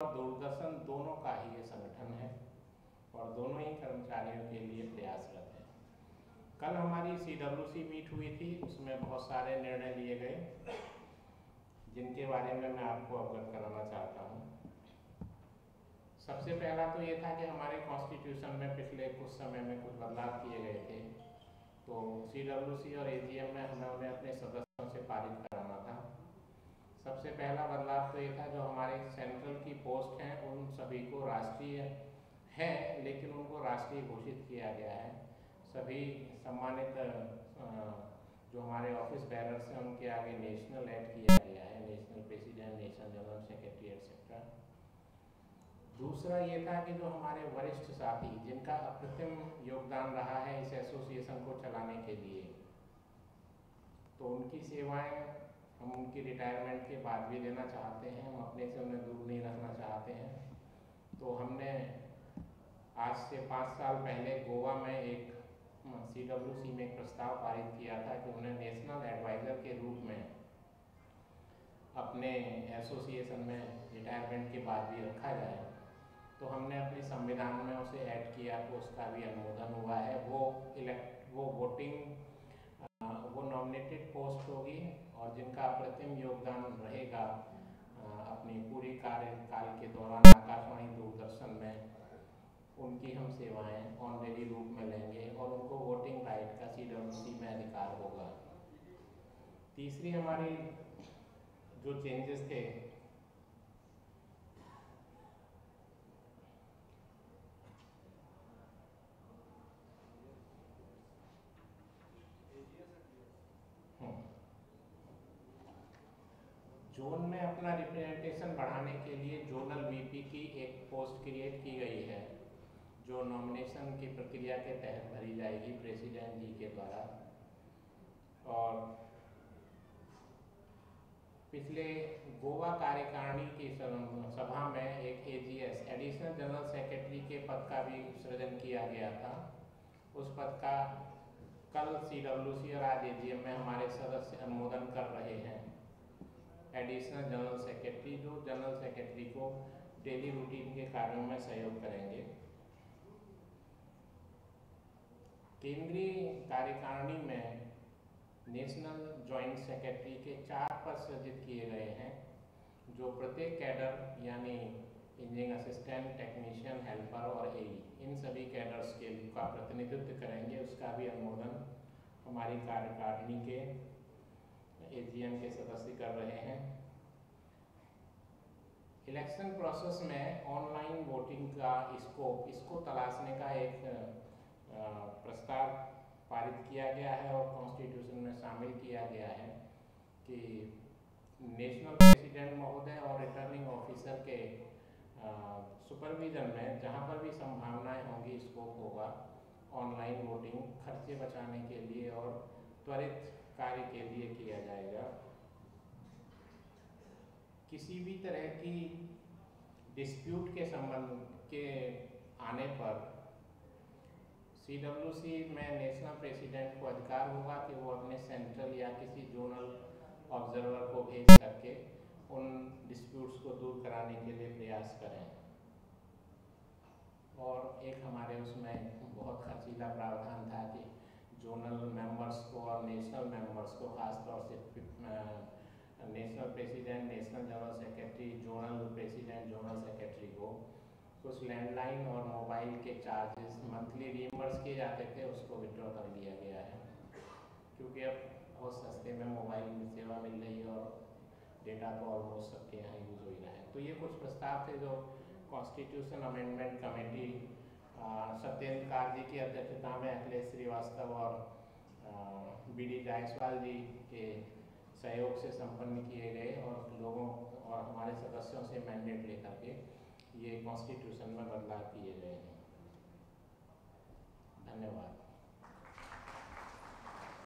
और दूरदर्शन दोनों का ही ये संगठन है और दोनों ही कर्मचारियों के लिए प्रयासरत है। कल हमारी CWC मीट हुई थी, उसमें बहुत सारे निर्णय लिए गए जिनके बारे में मैं आपको अवगत कराना चाहता हूँ। सबसे पहला तो ये था कि हमारे कॉन्स्टिट्यूशन में पिछले कुछ समय में कुछ बदलाव किए गए थे, तो CWC और AGM में हमें उन्हें अपने सदस्यों से पारित कराना था। सबसे पहला बदलाव तो ये था, जो हमारे सेंट्रल की पोस्ट हैं उन सभी को राष्ट्रीय है, लेकिन उनको राष्ट्रीय घोषित किया गया है। सभी सम्मानित जो हमारे ऑफिस बैरर्स हैं उनके आगे नेशनल ऐड किया गया है, national president, national general secretary etcetera. दूसरा ये था कि जो हमारे वरिष्ठ साथी जिनका अप्रतिम योगदान रहा है इस एसोसिएशन को चलाने के लिए, तो उनकी सेवाएं हम उनकी रिटायरमेंट के बाद भी देना चाहते हैं, हम अपने से उन्हें दूर नहीं रखना चाहते हैं। तो हमने आज से 5 साल पहले गोवा में एक CWC में एक प्रस्ताव पारित किया था कि उन्हें नेशनल एडवाइज़र के रूप में अपने एसोसिएशन में रिटायरमेंट के बाद भी रखा जाए। तो हमने अपने संविधान में उसे ऐड किया, तो उसका भी अनुमोदन हुआ है। वो नॉमिनेटेड पोस्ट होगी और जिनका अप्रतिम योगदान रहेगा अपनी पूरी कार्यकाल के दौरान आकाशवाणी दूरदर्शन में, उनकी हम सेवाएं ऑनरेरी रूप में लेंगे और उनको वोटिंग राइट का CWC में अधिकार होगा। तीसरी हमारी जो चेंजेस थे, जोन में अपना रिप्रेजेंटेशन बढ़ाने के लिए जोनल VP की एक पोस्ट क्रिएट की गई है, जो नॉमिनेशन की प्रक्रिया के तहत भरी जाएगी प्रेसिडेंट जी के द्वारा। और पिछले गोवा कार्यकारिणी की सभा में एक AGS एडिशनल जनरल सेक्रेटरी के पद का भी सृजन किया गया था। उस पद का कल CWC और आज AGM में हमारे सदस्य अनुमोदन कर रहे हैं। एडिशनल जनरल सेक्रेटरी, जो जनरल सेक्रेटरी को डेली रूटीन के कार्यों में सहयोग करेंगे। केंद्रीय कार्यकारिणी में नेशनल जॉइंट सेक्रेटरी के 4 पद सृजित किए गए हैं, जो प्रत्येक कैडर यानी इंजीनियरिंग असिस्टेंट, टेक्नीशियन, हेल्पर और AE, इन सभी कैडर्स के का प्रतिनिधित्व करेंगे। उसका भी अनुमोदन हमारी कार्यकारिणी के AGM के सदस्य कर रहे हैं। इलेक्शन प्रोसेस में ऑनलाइन वोटिंग का इसको तलाशने का एक प्रस्ताव पारित किया गया है और कॉन्स्टिट्यूशन में शामिल किया गया है कि नेशनल प्रेसिडेंट महोदय और रिटर्निंग ऑफिसर के सुपरविजन में जहां पर भी संभावनाएं होंगी, स्कोप होगा, ऑनलाइन वोटिंग खर्चे बचाने के लिए और त्वरित कार्य के लिए किया जाएगा। किसी भी तरह की डिस्प्यूट के संबंध के आने पर CWC में नेशनल प्रेसिडेंट को अधिकार होगा कि वो अपने सेंट्रल या किसी जोनल ऑब्जर्वर को भेज करके उन डिस्प्यूट्स को दूर कराने के लिए प्रयास करें। और एक हमारे उसमें बहुत खर्चीला प्रावधान था कि जोनल मेंबर्स को और नेशनल मेंबर्स को, खासतौर से national president, national general secretary, zonal president, zonal secretary को कुछ लैंडलाइन और मोबाइल के चार्जेस मंथली रीइंबर्स किए जाते थे, उसको विड्रॉ कर लिया गया है, क्योंकि अब बहुत सस्ते में मोबाइल सेवा मिल रही है और डेटा तो ऑलमोस्ट सबके यहाँ यूज़ हो ही रहा है। तो ये कुछ प्रस्ताव थे जो constitution amendment committee Satyendra Kar ji की अध्यक्षता में अखिलेश श्रीवास्तव और BD जायसवाल जी के सहयोग से संपन्न किए गए और लोगों और हमारे सदस्यों से मैंडेट लेकर के ये कॉन्स्टिट्यूशन में बदलाव किए गए हैं। धन्यवाद।